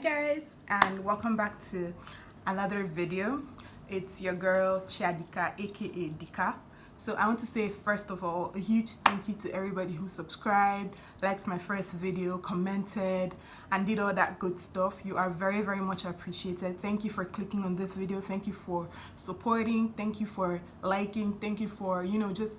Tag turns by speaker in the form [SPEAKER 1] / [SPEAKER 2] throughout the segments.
[SPEAKER 1] Hey guys, and welcome back to another video. It's your girl Chiadika, aka Dika. So I want to say first of all a huge thank you to everybody who subscribed, liked my first video, commented and did all that good stuff. You are very much appreciated. Thank you for clicking on this video. Thank you for supporting. Thank you for liking. Thank you for just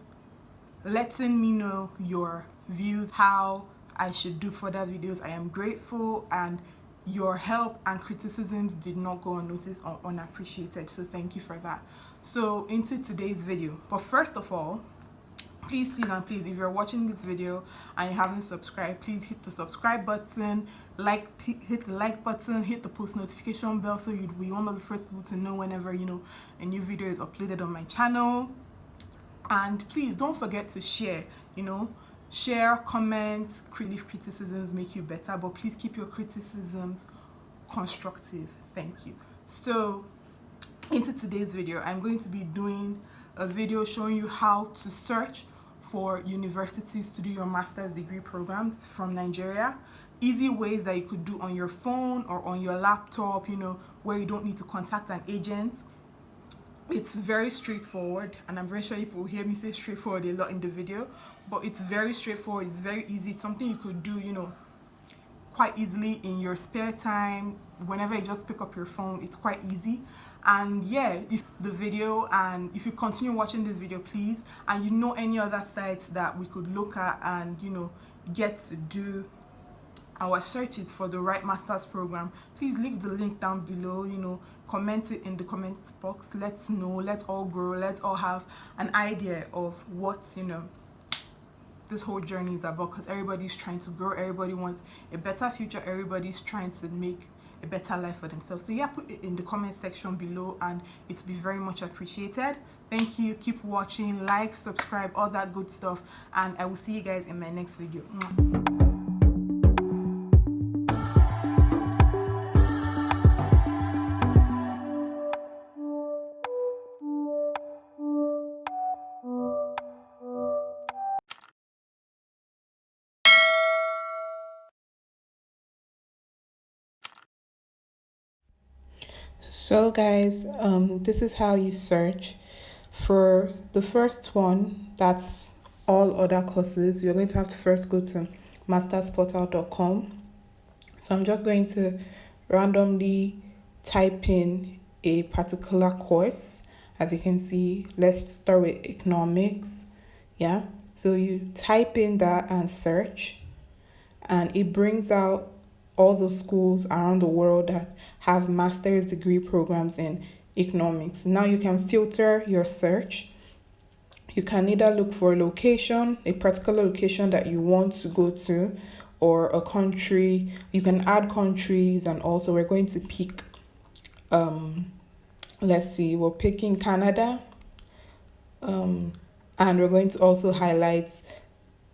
[SPEAKER 1] letting me know your views, how I should do further videos. I am grateful, and your help and criticisms did not go unnoticed or unappreciated, so thank you for that. So into today's video, but first of all, please if you're watching this video and you haven't subscribed, please hit the subscribe button, hit the like button, hit the post notification bell so you'd be one of the first people to know whenever a new video is uploaded on my channel. And please don't forget to share, share, comment. Leave criticisms make you better, but please keep your criticisms constructive. Thank you. So into today's video, I'm going to be doing a video showing you how to search for universities to do your master's degree programs from Nigeria. Easy ways that you could do on your phone or on your laptop, where you don't need to contact an agent. It's very straightforward, and I'm very sure people will hear me say straightforward a lot in the video, but it's very straightforward. It's very easy. It's something you could do quite easily in your spare time, whenever you just pick up your phone. It's quite easy. And yeah, if the video, and if you continue watching this video, please, and you know any other sites that we could look at and get to do our searches for the right master's program, please leave the link down below. Comment it in the comments box. Let's know. Let's all grow. Let's all have an idea of what this whole journey is about, because everybody's trying to grow. Everybody wants a better future. Everybody's trying to make a better life for themselves. So yeah, put it in the comment section below and it'll be very much appreciated. Thank you. Keep watching, like, subscribe, all that good stuff, and I will see you guys in my next video. So guys, this is how you search for the first one. That's all other courses. You're going to have to first go to mastersportal.com. So I'm just going to randomly type in a particular course. As you can see, let's start with economics. Yeah, so you type in that and search, and it brings out all the schools around the world that have master's degree programs in economics. Now you can filter your search. You can either look for a location, a particular location that you want to go to, or a country. You can add countries, and also we're going to pick let's see, we're picking Canada, and we're going to also highlight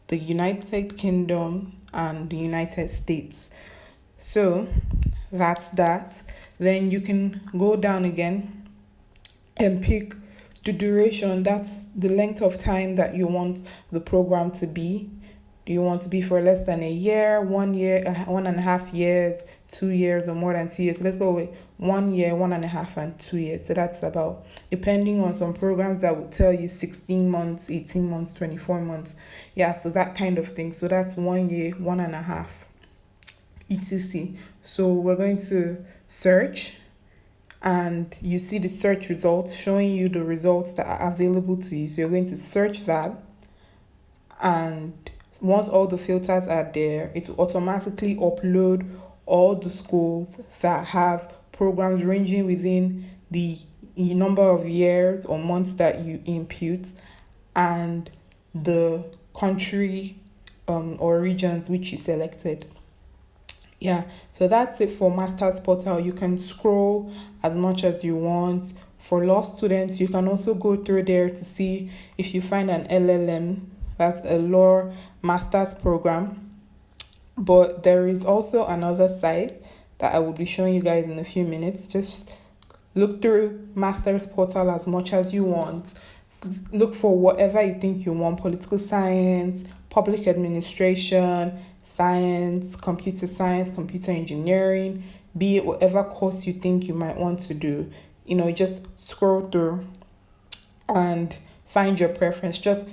[SPEAKER 1] the United Kingdom and the United States. So that's that. Then you can go down again and pick the duration. That's the length of time that you want the program to be. Do you want to be for less than a year, 1 year, 1.5 years, 2 years, or more than 2 years? Let's go with 1 year, 1.5, and 2 years. So that's about, depending on some programs that will tell you 16 months, 18 months, 24 months. Yeah, so that kind of thing. So that's 1 year, 1.5. etc. So we're going to search, and you see the search results showing you the results that are available to you. So you're going to search that, and once all the filters are there, it will automatically upload all the schools that have programs ranging within the number of years or months that you input, and the country or regions which you selected. Yeah, so that's it for Masters Portal. You can scroll as much as you want. For law students, you can also go through there to see if you find an LLM, that's a law master's program. But there is also another site that I will be showing you guys in a few minutes. Just look through Masters Portal as much as you want. Look for whatever you think you want: political science, public administration, science, computer engineering, be it whatever course you think you might want to do. Just scroll through and find your preference. Just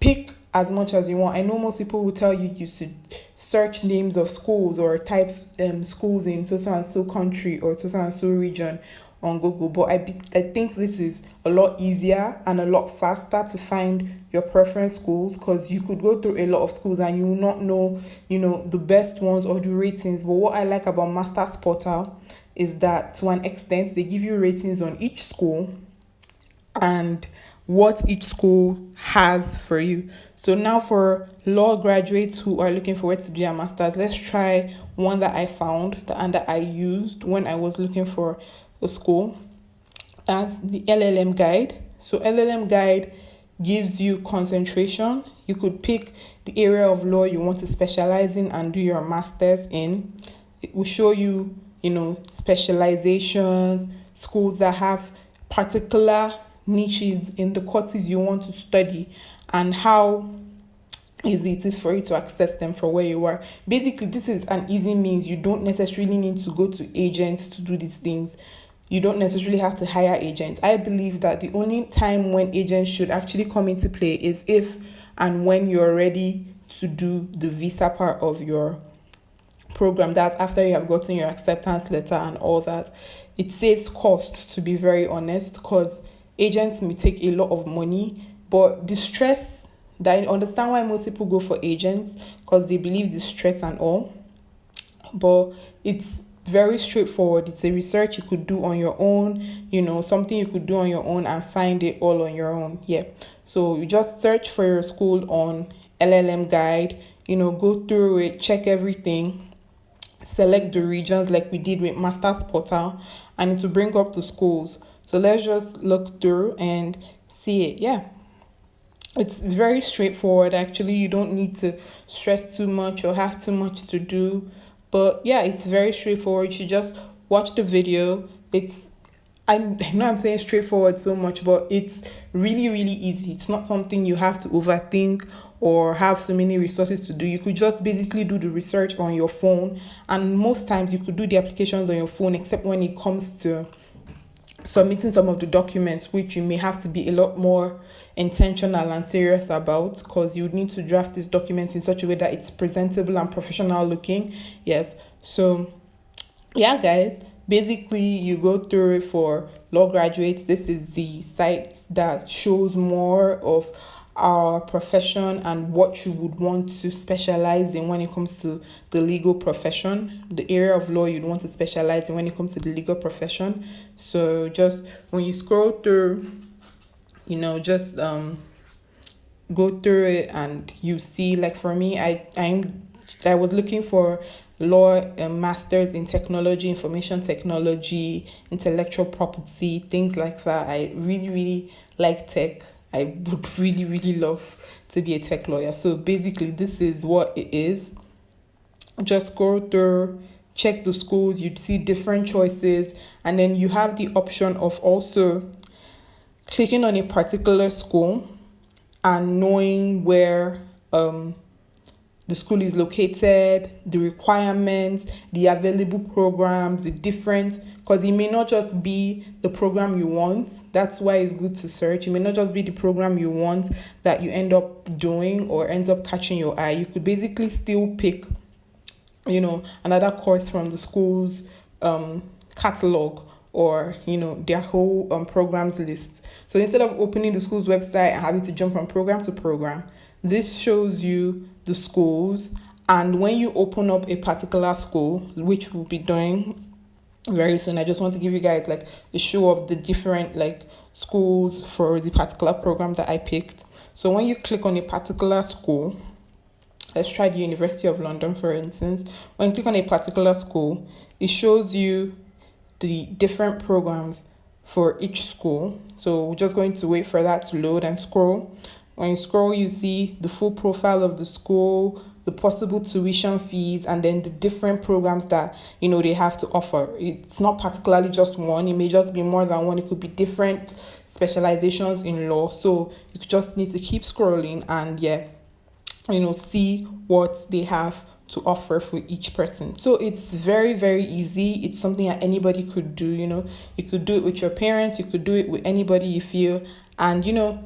[SPEAKER 1] pick as much as you want. I know most people will tell you you should search names of schools or types schools in so and so country or so and so region on Google, but I think this is a lot easier and a lot faster to find your preference schools, because you could go through a lot of schools and you will not know the best ones or the ratings. But what I like about Masters Portal is that to an extent they give you ratings on each school and what each school has for you. So now for law graduates who are looking forward to do their masters, let's try one that I found and that I used when I was looking for a school. That's the LLM guide. So LLM guide gives you concentration. You could pick the area of law you want to specialize in and do your masters in. It will show you, specializations, schools that have particular niches in the courses you want to study, and how easy it is for you to access them for where you are. Basically, this is an easy means. You don't necessarily need to go to agents to do these things. You don't necessarily have to hire agents. I believe that the only time when agents should actually come into play is if and when you're ready to do the visa part of your program. That's after you have gotten your acceptance letter and all that. It saves cost, to be very honest, because agents may take a lot of money, but the stress, that I understand why most people go for agents, because they believe the stress and all, but it's very straightforward. It's a research you could do on your own, something you could do on your own and find it all on your own. Yeah. So you just search for your school on LLM guide, go through it, check everything, select the regions like we did with Masters Portal, and it will bring up the schools. So let's just look through and see it. Yeah. It's very straightforward, actually. You don't need to stress too much or have too much to do. But yeah, it's very straightforward. You should just watch the video. I know I'm saying straightforward so much, but it's really, really easy. It's not something you have to overthink or have so many resources to do. You could just basically do the research on your phone. And most times you could do the applications on your phone, except when it comes to submitting some of the documents, which you may have to be a lot more intentional and serious about, because you would need to draft these documents in such a way that it's presentable and professional looking. Yes. So yeah, guys, basically you go through it for law graduates. This is the site that shows more of our profession and what you would want to specialize in when it comes to the legal profession, the area of law you'd want to specialize in when it comes to the legal profession. So just when you scroll through, just go through it and you see, like for me, I was looking for law masters in technology, information technology, intellectual property, things like that. I really, really like tech. I would really, really love to be a tech lawyer. So basically, this is what it is. Just scroll through, check the schools, you'd see different choices, and then you have the option of also clicking on a particular school and knowing where the school is located, the requirements, the available programs, the different, because it may not just be the program you want. That's why it's good to search. It may not just be the program you want that you end up doing or ends up catching your eye. You could basically still pick, another course from the school's catalog, or, their whole programs list. So instead of opening the school's website and having to jump from program to program, this shows you the schools. And when you open up a particular school, which we'll be doing very soon, I just want to give you guys like a show of the different schools for the particular program that I picked. So when you click on a particular school, let's try the University of London, for instance. When you click on a particular school, it shows you the different programs for each school. So we're just going to wait for that to load and scroll. When you scroll, you see the full profile of the school, the possible tuition fees, and then the different programs that they have to offer. It's not particularly just one. It may just be more than one. It could be different specializations in law. So you just need to keep scrolling and see what they have to offer for each person. So it's very, very easy. It's something that anybody could do, you know. You could do it with your parents, you could do it with anybody you feel, and you know,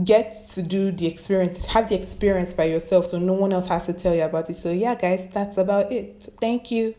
[SPEAKER 1] get to do the experience, have the experience by yourself so no one else has to tell you about it. So yeah guys, that's about it. Thank you.